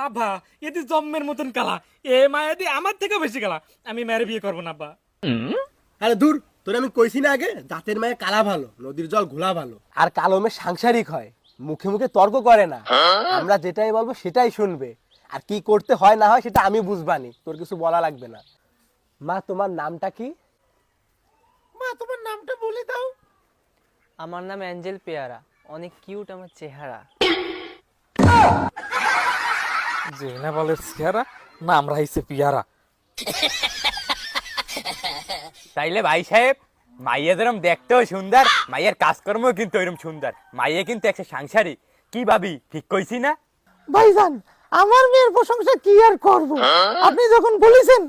আব্বা এদি জম্মের মতন কালা, এ মায়াদি আমার থেকে বেশি কালা, আমি মেয়ের বিয়ে করবো না আব্বা। আরে দূর, তোর আমি কইছি না আগে, জাতের মায়ে কালা ভালো, নদীর জল ঘোলা ভালো। আর কালো মেয়ে সাংসারিক হয়, মুখে মুখে তর্ক করে না, আমরা যেটাই বলবো সেটাই শুনবে, আর কি করতে হয় না হয় সেটা আমি বুঝবানি, তোর কিছু বলা লাগবে না। মা তোমার নামটা কি? মা তোমার নামটা বলে দাও। আমার নাম অ্যাঞ্জেল পেয়ারা, অনেক কিউট আমার চেহারা। যে না বলে চেহারা, না আমরা হইছে পিয়ারা। তাইলে ভাই সাহেব, মাইয়া যেরকম দেখতেও সুন্দর, মাইয়ের কাজকর্ম কিন্তু ওইরকম সুন্দর, মাইয়া কিন্তু একটা সাংসারিক। কি ভাবি, ঠিক কইছি না? ভাইজান, আমার মেয়ের প্রশংসা কি আর করব, আপনি যখন বলেছেন